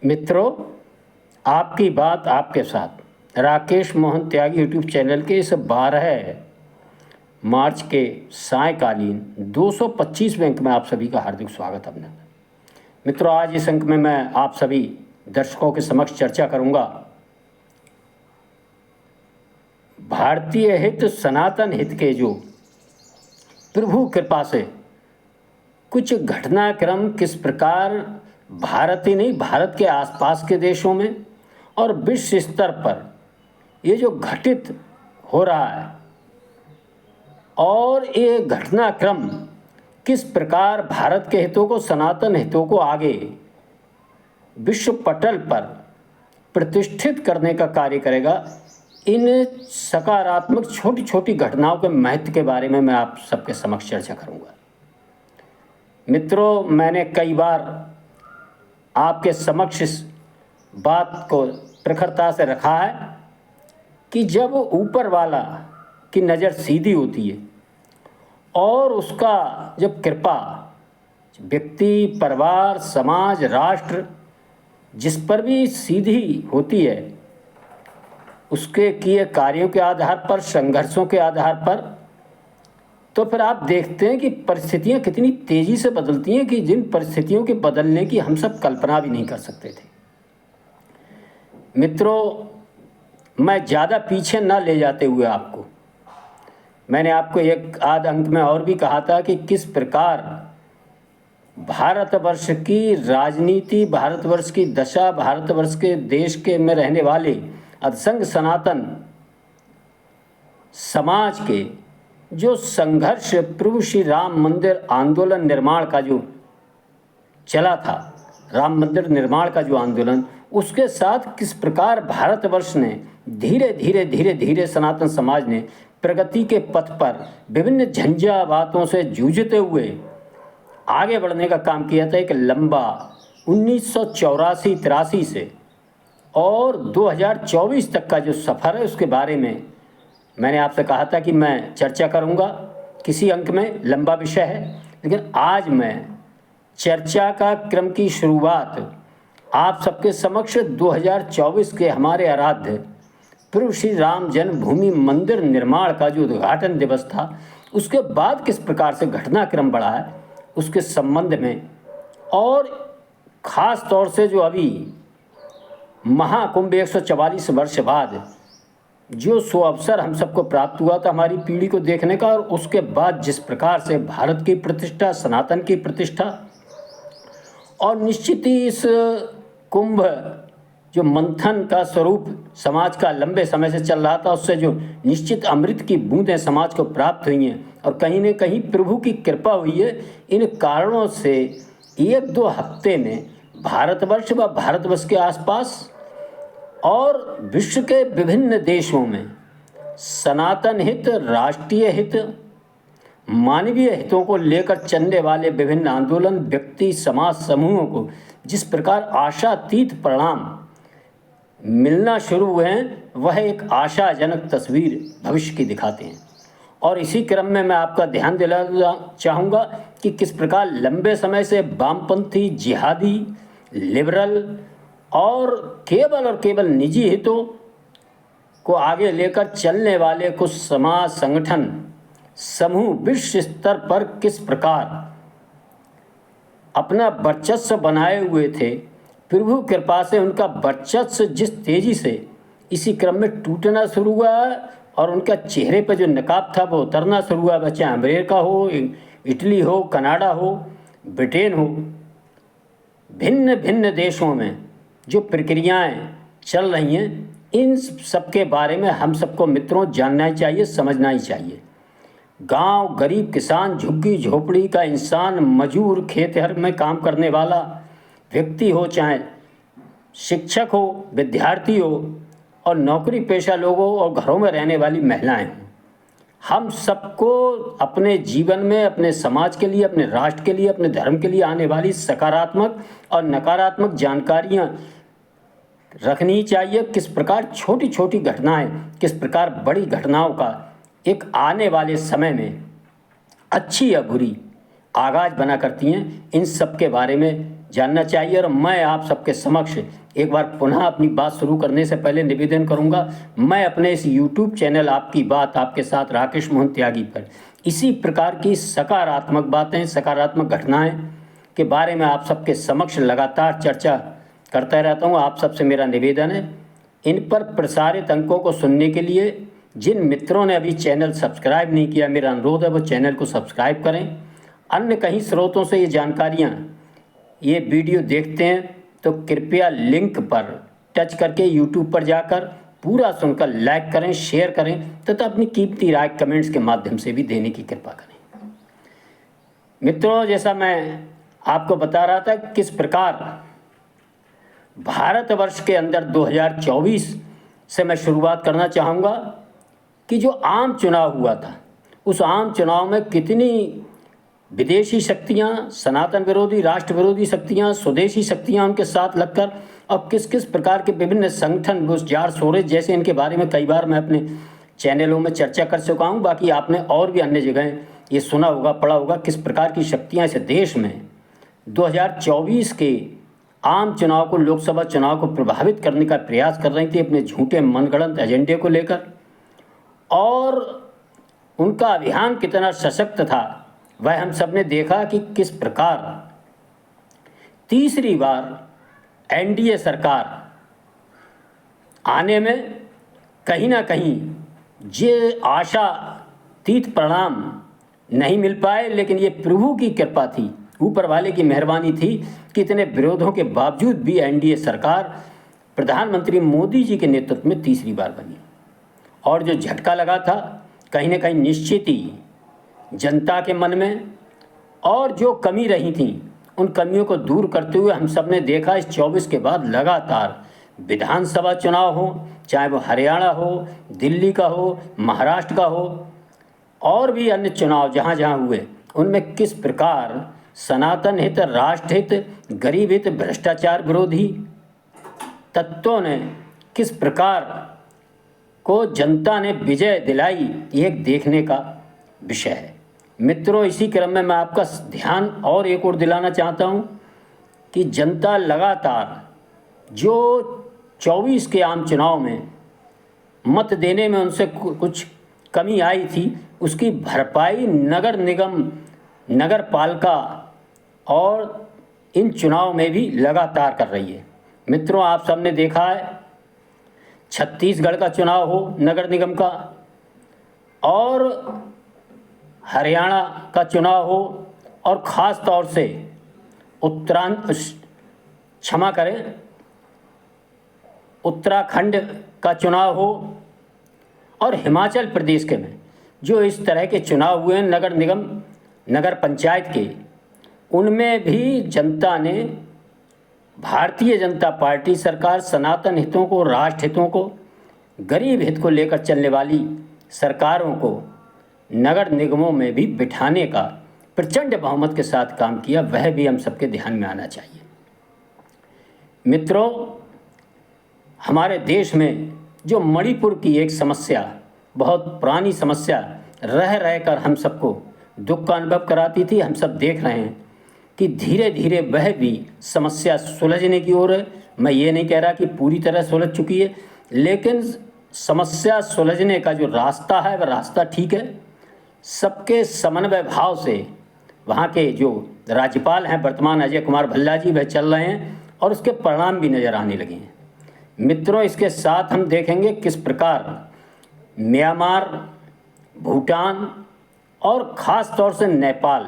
मित्रों, आपकी बात आपके साथ राकेश मोहन त्यागी यूट्यूब चैनल के इस 12 मार्च के सायकालीन 225वें अंक में आप सभी का हार्दिक स्वागत अभिनंदन। मित्रों, आज इस अंक में मैं आप सभी दर्शकों के समक्ष चर्चा करूंगा भारतीय हित, सनातन हित के जो प्रभु कृपा से कुछ घटनाक्रम किस प्रकार भारत ही नहीं, भारत के आसपास के देशों में और विश्व स्तर पर ये जो घटित हो रहा है और ये घटनाक्रम किस प्रकार भारत के हितों को, सनातन हितों को आगे विश्व पटल पर प्रतिष्ठित करने का कार्य करेगा, इन सकारात्मक छोटी छोटी घटनाओं के महत्व के बारे में मैं आप सबके समक्ष चर्चा करूंगा। मित्रों, मैंने कई बार आपके समक्ष इस बात को प्रखरता से रखा है कि जब ऊपर वाला की नज़र सीधी होती है और उसका जब कृपा व्यक्ति, परिवार, समाज, राष्ट्र जिस पर भी सीधी होती है, उसके किए कार्यों के आधार पर, संघर्षों के आधार पर, तो फिर आप देखते हैं कि परिस्थितियां कितनी तेज़ी से बदलती हैं कि जिन परिस्थितियों के बदलने की हम सब कल्पना भी नहीं कर सकते थे। मित्रों, मैं ज़्यादा पीछे ना ले जाते हुए आपको, मैंने आपको एक आध अंक में और भी कहा था कि किस प्रकार भारतवर्ष की राजनीति, भारतवर्ष की दशा, भारतवर्ष के देश के में रहने वाले अधसंघ सनातन समाज के जो संघर्ष प्रभु श्री राम मंदिर आंदोलन निर्माण का जो चला था, राम मंदिर निर्माण का जो आंदोलन, उसके साथ किस प्रकार भारतवर्ष ने धीरे धीरे धीरे धीरे सनातन समाज ने प्रगति के पथ पर विभिन्न झंझावातों से जूझते हुए आगे बढ़ने का काम किया था। एक लंबा 1984-83 से और 2024 तक का जो सफ़र है, उसके बारे में मैंने आपसे कहा था कि मैं चर्चा करूंगा किसी अंक में, लंबा विषय है। लेकिन आज मैं चर्चा का क्रम की शुरुआत आप सबके समक्ष 2024 के हमारे आराध्य प्रभु श्री राम जन्मभूमि मंदिर निर्माण का जो उद्घाटन दिवस था, उसके बाद किस प्रकार से घटनाक्रम बढ़ा है उसके संबंध में, और ख़ास तौर से जो अभी महाकुंभ 144 वर्ष बाद जो सुअवसर हम सबको प्राप्त हुआ था हमारी पीढ़ी को देखने का, और उसके बाद जिस प्रकार से भारत की प्रतिष्ठा, सनातन की प्रतिष्ठा, और निश्चित ही इस कुंभ जो मंथन का स्वरूप समाज का लंबे समय से चल रहा था, उससे जो निश्चित अमृत की बूंदें समाज को प्राप्त हुई हैं और कहीं न कहीं प्रभु की कृपा हुई है, इन कारणों से 1-2 हफ्ते में भारतवर्ष व भारतवर्ष के आसपास और विश्व के विभिन्न देशों में सनातन हित, राष्ट्रीय हित, मानवीय हितों को लेकर चलने वाले विभिन्न आंदोलन, व्यक्ति, समाज समूहों को जिस प्रकार आशातीत परिणाम मिलना शुरू हुए हैं, वह एक आशाजनक तस्वीर भविष्य की दिखाते हैं। और इसी क्रम में मैं आपका ध्यान दिलाना चाहूँगा कि किस प्रकार लंबे समय से वामपंथी, जिहादी, लिबरल और केवल निजी हितों को आगे लेकर चलने वाले कुछ समाज, संगठन, समूह विश्व स्तर पर किस प्रकार अपना वर्चस्व बनाए हुए थे। प्रभु कृपा से उनका वर्चस्व जिस तेज़ी से इसी क्रम में टूटना शुरू हुआ और उनका चेहरे पर जो नकाब था वो उतरना शुरू हुआ, चाहे अमेरिका हो, इटली हो, कनाडा हो, ब्रिटेन हो, भिन्न भिन्न देशों में जो प्रक्रियाएं चल रही हैं, इन सब के बारे में हम सबको मित्रों जानना ही चाहिए, समझना ही चाहिए। गांव, गरीब किसान, झुग्गी झोपड़ी का इंसान, मजूर, खेत में काम करने वाला व्यक्ति हो, चाहे शिक्षक हो, विद्यार्थी हो, और नौकरी पेशा लोग हो, और घरों में रहने वाली महिलाएं हों, हम सबको अपने जीवन में, अपने समाज के लिए, अपने राष्ट्र के लिए, अपने धर्म के लिए आने वाली सकारात्मक और नकारात्मक जानकारियां रखनी चाहिए। किस प्रकार छोटी छोटी घटनाएं, किस प्रकार बड़ी घटनाओं का एक आने वाले समय में अच्छी या बुरी आगाज बना करती हैं, इन सब के बारे में जानना चाहिए। और मैं आप सबके समक्ष एक बार पुनः अपनी बात शुरू करने से पहले निवेदन करूंगा, मैं अपने इस YouTube चैनल आपकी बात आपके साथ राकेश मोहन त्यागी पर इसी प्रकार की सकारात्मक बातें, सकारात्मक घटनाएं के बारे में आप सबके समक्ष लगातार चर्चा करता रहता हूं। आप सबसे मेरा निवेदन है, इन पर प्रसारित अंकों को सुनने के लिए जिन मित्रों ने अभी चैनल सब्सक्राइब नहीं किया, मेरा अनुरोध है वो चैनल को सब्सक्राइब करें। अन्य कहीं स्रोतों से ये जानकारियाँ, ये वीडियो देखते हैं तो कृपया लिंक पर टच करके YouTube पर जाकर पूरा सुनकर लाइक करें, शेयर करें तथा अपनी कीमती राय कमेंट्स के माध्यम से भी देने की कृपा करें। मित्रों, जैसा मैं आपको बता रहा था किस प्रकार भारतवर्ष के अंदर 2024 से मैं शुरुआत करना चाहूँगा कि जो आम चुनाव हुआ था, उस आम चुनाव में कितनी विदेशी शक्तियाँ, सनातन विरोधी, राष्ट्र विरोधी शक्तियाँ, स्वदेशी शक्तियाँ उनके साथ लगकर और किस किस प्रकार के विभिन्न संगठन, बुश, जार, सोरेज जैसे, इनके बारे में कई बार मैं अपने चैनलों में चर्चा कर चुका हूँ। बाकी आपने और भी अन्य जगह ये सुना होगा, पढ़ा होगा, किस प्रकार की शक्तियाँ इस देश में 2024 के आम चुनाव को, लोकसभा चुनाव को प्रभावित करने का प्रयास कर रही थी अपने झूठे मनगढ़ंत एजेंडे को लेकर। और उनका अभियान कितना सशक्त था वह हम सब ने देखा कि किस प्रकार तीसरी बार एनडीए सरकार आने में कहीं ना कहीं ये आशातीत परिणाम नहीं मिल पाए, लेकिन ये प्रभु की कृपा थी, ऊपर वाले की मेहरबानी थी कि इतने विरोधों के बावजूद भी एनडीए सरकार प्रधानमंत्री मोदी जी के नेतृत्व में तीसरी बार बनी। और जो झटका लगा था कहीं ना कहीं निश्चित ही जनता के मन में, और जो कमी रही थी उन कमियों को दूर करते हुए हम सब ने देखा इस 24 के बाद लगातार विधानसभा चुनाव हो, चाहे वो हरियाणा हो, दिल्ली का हो, महाराष्ट्र का हो, और भी अन्य चुनाव जहाँ जहाँ हुए, उनमें किस प्रकार सनातन हित, राष्ट्र हित, गरीब हित, भ्रष्टाचार विरोधी तत्वों ने किस प्रकार को जनता ने विजय दिलाई, ये देखने का विषय है। मित्रों, इसी क्रम में मैं आपका ध्यान और एक और दिलाना चाहता हूं कि जनता लगातार जो 24 के आम चुनाव में मत देने में उनसे कुछ कमी आई थी, उसकी भरपाई नगर निगम, नगर पालिका और इन चुनाव में भी लगातार कर रही है। मित्रों, आप सबने देखा है छत्तीसगढ़ का चुनाव हो नगर निगम का, और हरियाणा का चुनाव हो, और ख़ास तौर से उत्तराखंड का चुनाव हो, और हिमाचल प्रदेश के में जो इस तरह के चुनाव हुए हैं नगर निगम, नगर पंचायत के, उनमें भी जनता ने भारतीय जनता पार्टी सरकार, सनातन हितों को, राष्ट्र हितों को, गरीब हित को लेकर चलने वाली सरकारों को नगर निगमों में भी बिठाने का प्रचंड बहुमत के साथ काम किया। वह भी हम सबके ध्यान में आना चाहिए। मित्रों, हमारे देश में जो मणिपुर की एक समस्या, बहुत पुरानी समस्या रह रहकर हम सबको दुख का अनुभव कराती थी, हम सब देख रहे हैं कि धीरे धीरे वह भी समस्या सुलझने की ओर है। मैं ये नहीं कह रहा कि पूरी तरह सुलझ चुकी है, लेकिन समस्या सुलझने का जो रास्ता है वह रास्ता ठीक है। सबके समन्वय भाव से वहाँ के जो राज्यपाल हैं वर्तमान, अजय कुमार भल्ला जी, वह चल रहे हैं और उसके परिणाम भी नज़र आने लगे हैं। मित्रों, इसके साथ हम देखेंगे किस प्रकार म्यांमार, भूटान और ख़ास तौर से नेपाल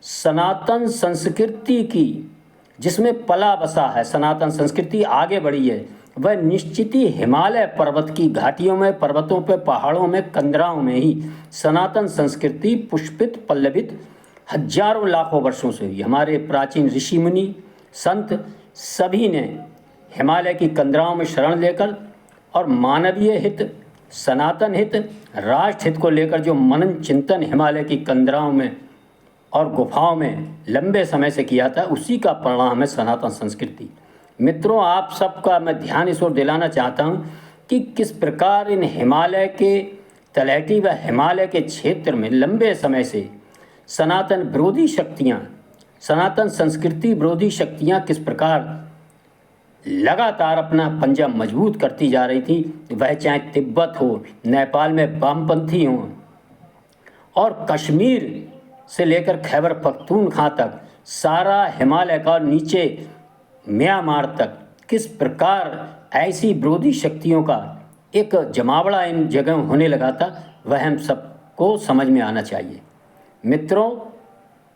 सनातन संस्कृति की, जिसमें पला बसा है, सनातन संस्कृति आगे बढ़ी है, वह निश्चित ही हिमालय पर्वत की घाटियों में, पर्वतों पे, पहाड़ों में, कंदराओं में ही सनातन संस्कृति पुष्पित, पल्लवित हजारों लाखों वर्षों से हुई। हमारे प्राचीन ऋषि मुनि, संत सभी ने हिमालय की कंदराओं में शरण लेकर और मानवीय हित, सनातन हित, राष्ट्र हित को लेकर जो मनन चिंतन हिमालय की कंदराओं में और गुफाओं में लंबे समय से किया था, उसी का परिणाम है सनातन संस्कृति। मित्रों, आप सबका मैं ध्यान इस ओर दिलाना चाहता हूँ कि किस प्रकार इन हिमालय के तलहटी व हिमालय के क्षेत्र में लंबे समय से सनातन विरोधी शक्तियाँ सनातन संस्कृति विरोधी शक्तियां किस प्रकार लगातार अपना पंजा मजबूत करती जा रही थी, वह चाहे तिब्बत हो, नेपाल में वामपंथी हों और कश्मीर से लेकर खैबर पख्तूनख्वा तक, सारा हिमालय का नीचे म्यांमार तक, किस प्रकार ऐसी विरोधी शक्तियों का एक जमावड़ा इन जगह होने लगा था, वह हम सबको समझ में आना चाहिए। मित्रों,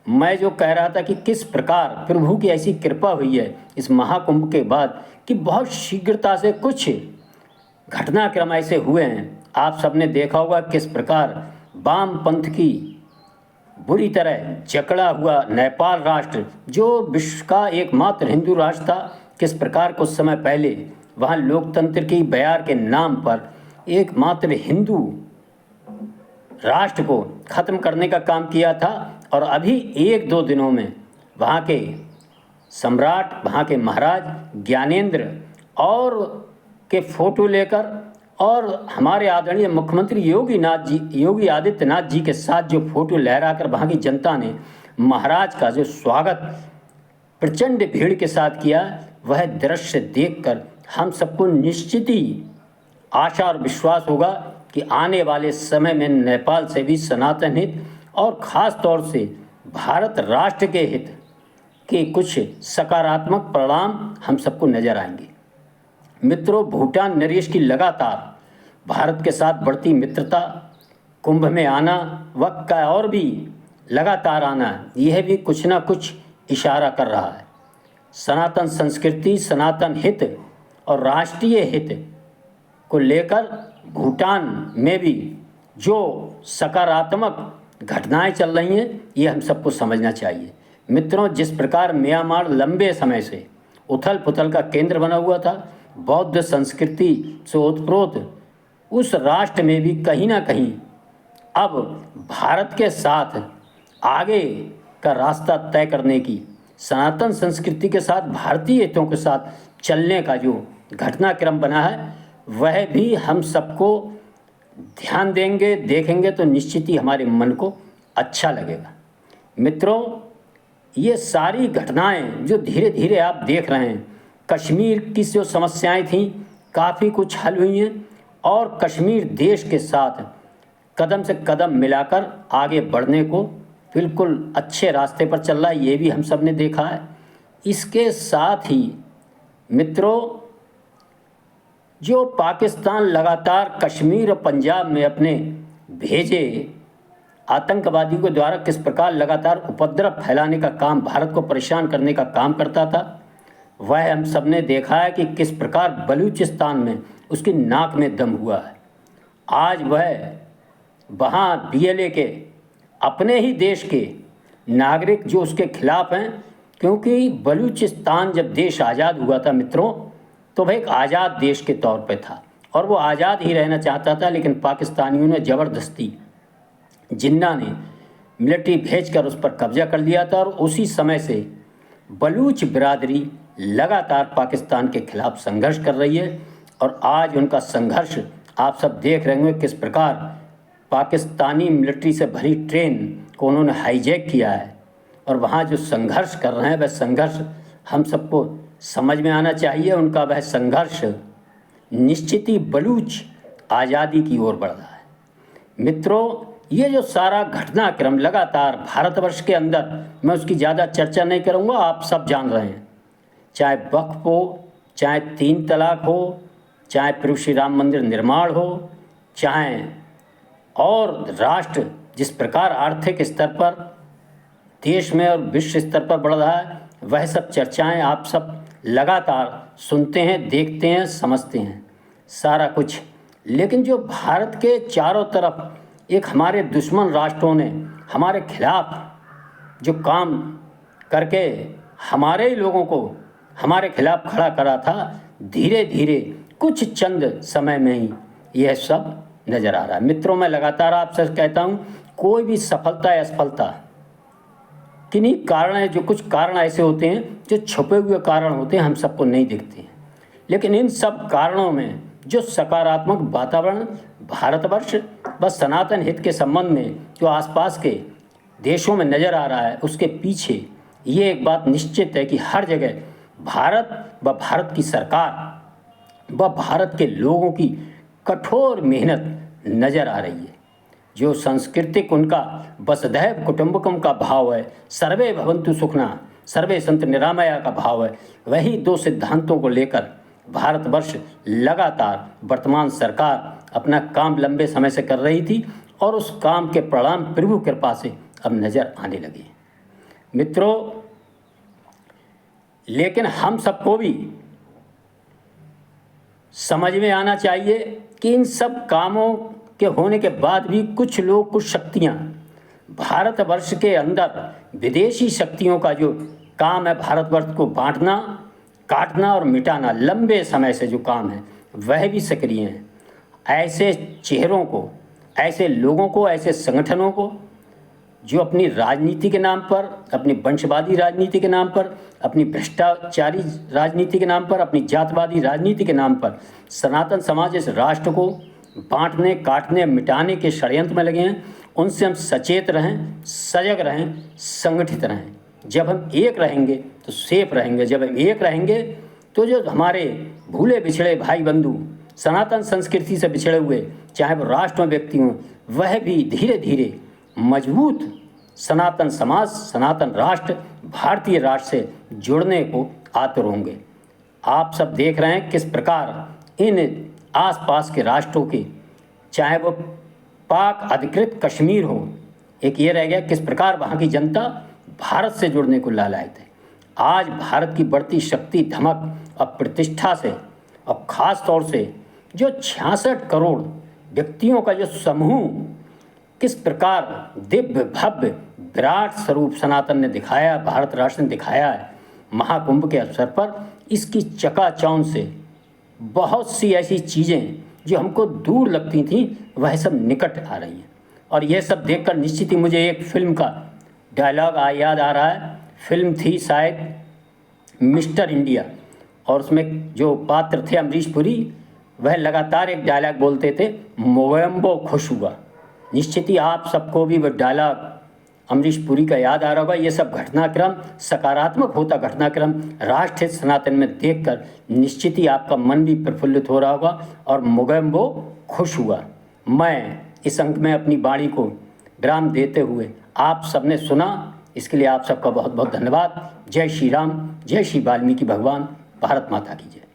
मैं जो कह रहा था कि किस प्रकार प्रभु की ऐसी कृपा हुई है इस महाकुंभ के बाद कि बहुत शीघ्रता से कुछ घटनाक्रम ऐसे हुए हैं। आप सबने देखा होगा किस प्रकार वाम पंथ की बुरी तरह जकड़ा हुआ नेपाल राष्ट्र, जो विश्व का एकमात्र हिंदू राष्ट्र था, किस प्रकार कुछ समय पहले वहाँ लोकतंत्र की बयार के नाम पर एकमात्र हिंदू राष्ट्र को ख़त्म करने का काम किया था। और अभी 1-2 दिनों में वहाँ के सम्राट, वहाँ के महाराज ज्ञानेंद्र और के फोटो लेकर और हमारे आदरणीय मुख्यमंत्री योगी आदित्यनाथ जी के साथ जो फोटो लहराकर वहाँ की जनता ने महाराज का जो स्वागत प्रचंड भीड़ के साथ किया, वह दृश्य देखकर हम सबको निश्चित ही आशा और विश्वास होगा कि आने वाले समय में नेपाल से भी सनातन हित और ख़ास तौर से भारत राष्ट्र के हित के कुछ सकारात्मक परिणाम हम सबको नज़र आएंगे। मित्रों, भूटान नरेश की लगातार भारत के साथ बढ़ती मित्रता, कुंभ में आना, वक्त का और भी लगातार आना, यह भी कुछ ना कुछ इशारा कर रहा है। सनातन संस्कृति, सनातन हित और राष्ट्रीय हित को लेकर भूटान में भी जो सकारात्मक घटनाएं चल रही हैं, ये हम सबको समझना चाहिए। मित्रों, जिस प्रकार म्यांमार लंबे समय से उथल पुथल का केंद्र बना हुआ था, बौद्ध संस्कृति से ओतप्रोत उस राष्ट्र में भी कहीं ना कहीं अब भारत के साथ आगे का रास्ता तय करने की, सनातन संस्कृति के साथ भारतीय हितों के साथ चलने का जो घटनाक्रम बना है, वह भी हम सबको ध्यान देंगे, देखेंगे तो निश्चित ही हमारे मन को अच्छा लगेगा। मित्रों, ये सारी घटनाएं जो धीरे धीरे आप देख रहे हैं, कश्मीर की जो समस्याएं थीं काफ़ी कुछ हल हुई हैं और कश्मीर देश के साथ कदम से कदम मिलाकर आगे बढ़ने को बिल्कुल अच्छे रास्ते पर चल रहा है, ये भी हम सब ने देखा है। इसके साथ ही मित्रों, जो पाकिस्तान लगातार कश्मीर और पंजाब में अपने भेजे आतंकवादियों के द्वारा किस प्रकार लगातार उपद्रव फैलाने का काम, भारत को परेशान करने का काम करता था, वह हम सब ने देखा है कि किस प्रकार बलूचिस्तान में उसकी नाक में दम हुआ है। आज वह वहाँ BLA के अपने ही देश के नागरिक जो उसके खिलाफ हैं, क्योंकि बलूचिस्तान जब देश आज़ाद हुआ था मित्रों, तो वह एक आज़ाद देश के तौर पे था और वो आज़ाद ही रहना चाहता था, लेकिन पाकिस्तानियों ने ज़बरदस्ती जिन्ना ने मिलिट्री भेजकर उस पर कब्जा कर लिया था। और उसी समय से बलूच बिरादरी लगातार पाकिस्तान के खिलाफ संघर्ष कर रही है और आज उनका संघर्ष आप सब देख रहे होंगे किस प्रकार पाकिस्तानी मिलिट्री से भरी ट्रेन को उन्होंने हाईजैक किया है और वहाँ जो संघर्ष कर रहे हैं, वह संघर्ष हम सबको समझ में आना चाहिए। उनका वह संघर्ष निश्चित ही बलूच आज़ादी की ओर बढ़ रहा है। मित्रों, ये जो सारा घटनाक्रम लगातार भारतवर्ष के अंदर, मैं उसकी ज़्यादा चर्चा नहीं करूँगा, आप सब जान रहे हैं, चाहे वक्फ हो, चाहे 3 तलाक हो, चाहे प्रभु श्री राम मंदिर निर्माण हो, चाहे और राष्ट्र जिस प्रकार आर्थिक स्तर पर देश में और विश्व स्तर पर बढ़ रहा है, वह सब चर्चाएं आप सब लगातार सुनते हैं, देखते हैं, समझते हैं सारा कुछ। लेकिन जो भारत के चारों तरफ एक हमारे दुश्मन राष्ट्रों ने हमारे खिलाफ जो काम करके हमारे ही लोगों को हमारे खिलाफ खड़ा करा था, धीरे धीरे कुछ चंद समय में ही यह सब नज़र आ रहा है। मित्रों, मैं लगातार आपसे कहता हूँ, कोई भी सफलता या असफलता किन्हीं कारण है, जो कुछ कारण ऐसे होते हैं जो छुपे हुए कारण होते हैं, हम सबको नहीं दिखते हैं, लेकिन इन सब कारणों में जो सकारात्मक वातावरण भारतवर्ष व सनातन हित के संबंध में जो आसपास के देशों में नज़र आ रहा है, उसके पीछे ये एक बात निश्चित है कि हर जगह भारत व भारत की सरकार व भारत के लोगों की कठोर मेहनत नज़र आ रही है। जो सांस्कृतिक उनका वसुधैव कुटुंबकम का भाव है, सर्वे भवन्तु सुखिनः, सर्वे सन्तु निरामया का भाव है, वही दो सिद्धांतों को लेकर भारतवर्ष लगातार वर्तमान सरकार अपना काम लंबे समय से कर रही थी और उस काम के परिणाम प्रभु कृपा से अब नज़र आने लगे। मित्रों, लेकिन हम सबको भी समझ में आना चाहिए कि इन सब कामों के होने के बाद भी कुछ लोग, कुछ शक्तियाँ भारतवर्ष के अंदर विदेशी शक्तियों का जो काम है भारतवर्ष को बांटना, काटना और मिटाना, लंबे समय से जो काम है वह भी सक्रिय हैं। ऐसे चेहरों को, ऐसे लोगों को, ऐसे संगठनों को जो अपनी राजनीति के नाम पर, अपनी वंशवादी राजनीति के नाम पर, अपनी भ्रष्टाचारी राजनीति के नाम पर, अपनी जातवादी राजनीति के नाम पर सनातन समाज इस राष्ट्र को बांटने, काटने, मिटाने के षड्यंत्र में लगे हैं, उनसे हम सचेत रहें, सजग रहें, संगठित रहें। जब हम एक रहेंगे तो सेफ रहेंगे। जब हम एक रहेंगे तो जो हमारे भूले बिछड़े भाई बंधु सनातन संस्कृति से बिछड़े हुए, चाहे वो राष्ट्र में व्यक्ति हों, वह भी धीरे धीरे मजबूत सनातन समाज, सनातन राष्ट्र, भारतीय राष्ट्र से जुड़ने को आतुर होंगे। आप सब देख रहे हैं किस प्रकार इन आसपास के राष्ट्रों के, चाहे वो पाक अधिकृत कश्मीर हो, एक ये रह गया किस प्रकार वहाँ की जनता भारत से जुड़ने को लालायित है। आज भारत की बढ़ती शक्ति, धमक और प्रतिष्ठा से, और ख़ास तौर से जो 66 करोड़ व्यक्तियों का जो समूह किस प्रकार दिव्य भव्य विराट स्वरूप सनातन ने दिखाया, भारत राष्ट्र ने दिखाया है महाकुंभ के अवसर पर, इसकी चकाचौंध से बहुत सी ऐसी चीज़ें जो हमको दूर लगती थी वह सब निकट आ रही हैं। और यह सब देखकर निश्चित ही मुझे एक फिल्म का डायलॉग याद आ रहा है। फिल्म थी शायद मिस्टर इंडिया, और उसमें जो पात्र थे अमरीश पुरी, वह लगातार एक डायलॉग बोलते थे, मोगेम्बो खुश हुआ। निश्चित ही आप सबको भी वह डायलॉग अमरीश पुरी का याद आ रहा होगा। ये सब घटनाक्रम, सकारात्मक होता घटनाक्रम राष्ट्र सनातन में देखकर निश्चित ही आपका मन भी प्रफुल्लित हो रहा होगा और मोगेम्बो खुश हुआ। मैं इस अंक में अपनी वाणी को विराम देते हुए आप सबने सुना, इसके लिए आप सबका बहुत बहुत धन्यवाद। जय श्री राम, जय श्री वाल्मीकि भगवान, भारत माता की जय।